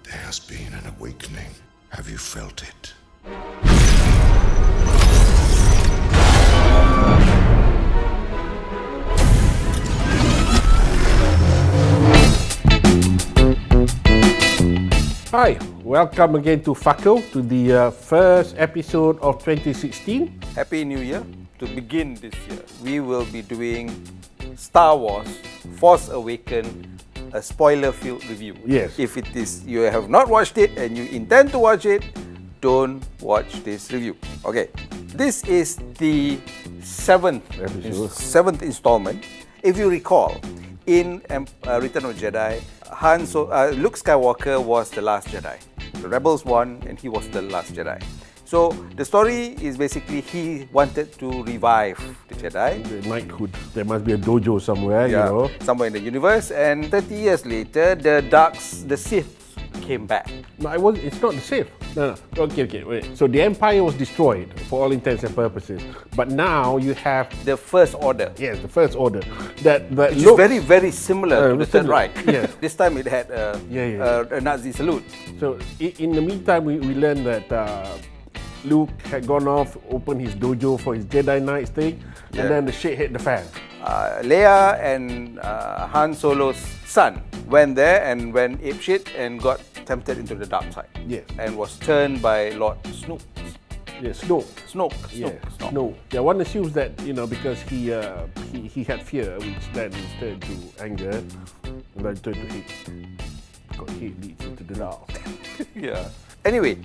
There has been an awakening. Have you felt it? Hi, welcome again to FCKL, to the first episode of 2016. Happy New Year. To begin this year, we will be doing Star Wars Force Awakens, a spoiler-filled review. Yes. If it is you have not watched it and you intend to watch it, don't watch this review. Okay. This is the seventh installment. If you recall, in Return of the Jedi, Luke Skywalker was the last Jedi. The rebels won and he was the last Jedi. So the story is basically he wanted to revive the Jedi. The knighthood. There must be a dojo somewhere, you know. Somewhere in the universe. And 30 years later, the Sith came back. No, it's not the Sith. No. Okay, wait. So the Empire was destroyed for all intents and purposes. But now you have the First Order. Yes, the First Order. That which is very, very similar to the Third Reich. Yes. This time it had a Nazi salute. So in the meantime, we learned that Luke had gone off, opened his dojo for his Jedi Knights thing, and then the shit hit the fan. Leia and Han Solo's son went there and went apeshit and got tempted into the dark side. Yes. And was turned by Lord Snoke. Yes, Snoke. Snoke. Yeah, one assumes that, because he had fear, which then turned to anger, and then turned to hate. Because hate leads into the dark. Yeah. Anyway,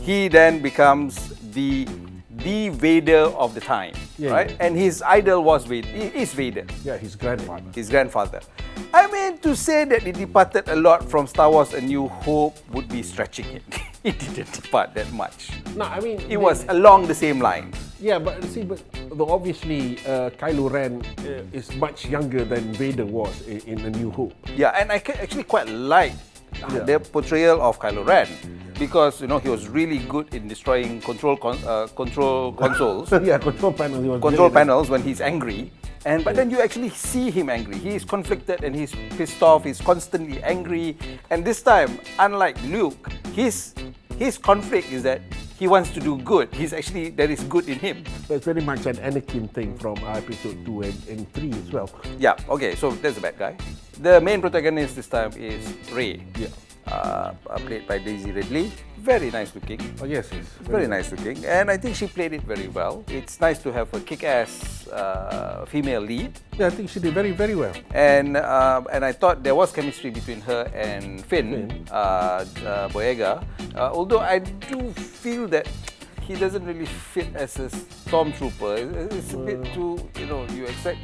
he then becomes the Vader of the time, right? Yeah. And his idol was Vader. Is Vader. Yeah, his grandfather. His grandfather. I mean, to say that it departed a lot from Star Wars A New Hope would be stretching it. It didn't depart that much. No, I mean... It was along the same line. Yeah, but obviously Kylo Ren is much younger than Vader was in A New Hope. Yeah, and I actually quite like their portrayal of Kylo Ren. Because he was really good in destroying control consoles. Yeah, control panels. Control panels when he's angry. But then you actually see him angry. He is conflicted and he's pissed off. He's constantly angry. And this time, unlike Luke, his conflict is that he wants to do good. There is good in him. It's very much an Anakin thing from episode 2 and 3 as well. Yeah. Okay. So that's the bad guy. The main protagonist this time is Rey. Yeah. Played by Daisy Ridley. Very nice looking. Oh yes. Very nice looking, and I think she played it very well. It's nice to have a kick-ass female lead. Yeah, I think she did very, very well. And I thought there was chemistry between her and Finn Boyega. Although I do feel that he doesn't really fit as a stormtrooper. It's a bit too, you expect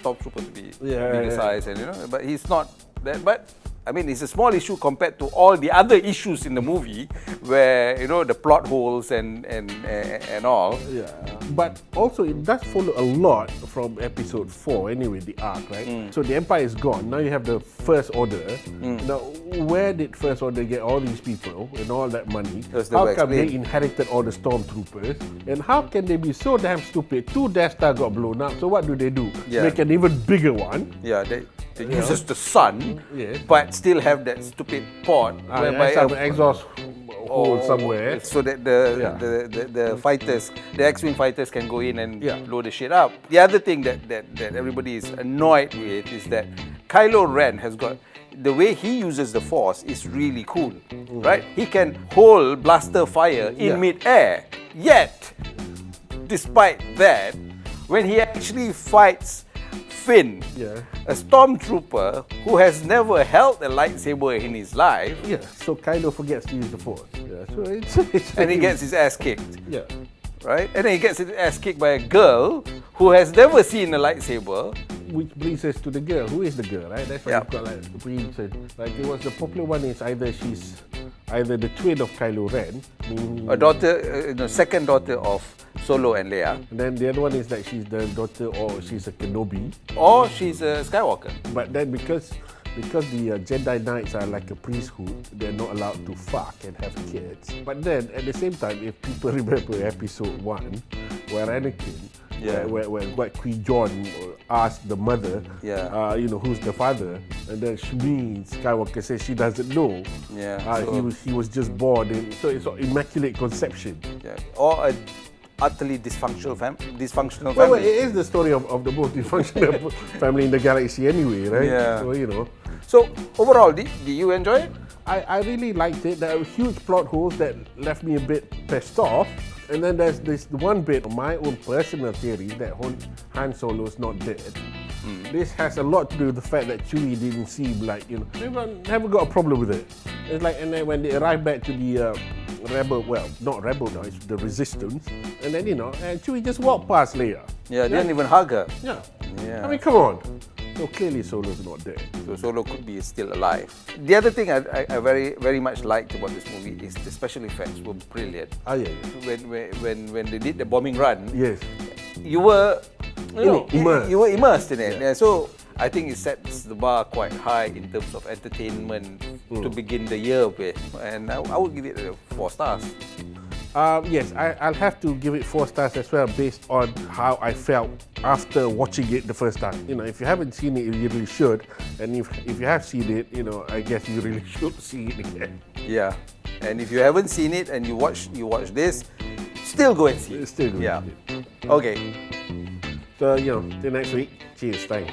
stormtrooper to be bigger size, and but he's not that. But I mean, it's a small issue compared to all the other issues in the movie, where the plot holes and all. Yeah, but also it does follow a lot from episode 4 anyway, the arc, right? So the Empire is gone. Now you have the First Order. Now, where did First Order get all these people and all that money? How come they inherited all the stormtroopers? And how can they be so damn stupid? 2 Death Star got blown up. So what do? Make an even bigger one. Yeah, they use the sun, but still have that stupid pod whereby an exhaust hole somewhere, so that the fighters, the X-Wing fighters, can go in and blow the shit up. The other thing that everybody is annoyed with is that Kylo Ren has got the way he uses the Force is really cool, right? He can hold blaster fire in mid-air. Yet, despite that, when he actually fights Finn, a stormtrooper who has never held a lightsaber in his life. Yeah, so Kylo forgets to use the Force. Yeah, so it's and he gets his ass kicked. Yeah. Right? And then he gets his ass kicked by a girl who has never seen a lightsaber. Which brings us to the girl. Who is the girl, right? That's what you've got, like, the princess. Like, it was the popular one is she's either the twin of Kylo Ren, a daughter, second daughter of Solo and Leia. And then the other one is that she's the daughter, or she's a Kenobi, or she's a Skywalker. But then because the Jedi Knights are like a priesthood, they're not allowed to fuck and have kids. But then at the same time, if people remember episode 1, where Anakin Yeah. where Queen John asked the mother, Yeah. who's the father, and then Shmi Skywalker says she doesn't know. Yeah, He was just born, and so it's an immaculate conception. Yeah. Or a utterly dysfunctional Well, family. it is the story of the most dysfunctional family in the galaxy anyway, right? Yeah. So, So overall, did you enjoy it? I really liked it. There were huge plot holes that left me a bit pissed off. And then there's this one bit of my own personal theory that Han Solo's not dead. This has a lot to do with the fact that Chewie didn't seem like, never got a problem with it. It's like, and then when they arrive back to the rebel, well, not rebel now, it's the resistance. And then, and Chewie just walked past Leia. Yeah, didn't even hug her. Yeah. Yeah. I mean, come on. So clearly Solo's not dead. So Solo could be still alive. The other thing I very, very much liked about this movie is the special effects were brilliant. Yeah. When they did the bombing run, Yes. you were Immersed. you were immersed in it. Yeah. So I think it sets the bar quite high in terms of entertainment to begin the year with, and I would give it 4 stars. Yes, I'll have to give it 4 stars as well, based on how I felt after watching it the first time. If you haven't seen it, you really should, and if you have seen it, I guess you really should see it again. Yeah, and if you haven't seen it and you watch this, still go and see it. Still go and Yeah. see it. Okay. So till next week. Cheers, thanks.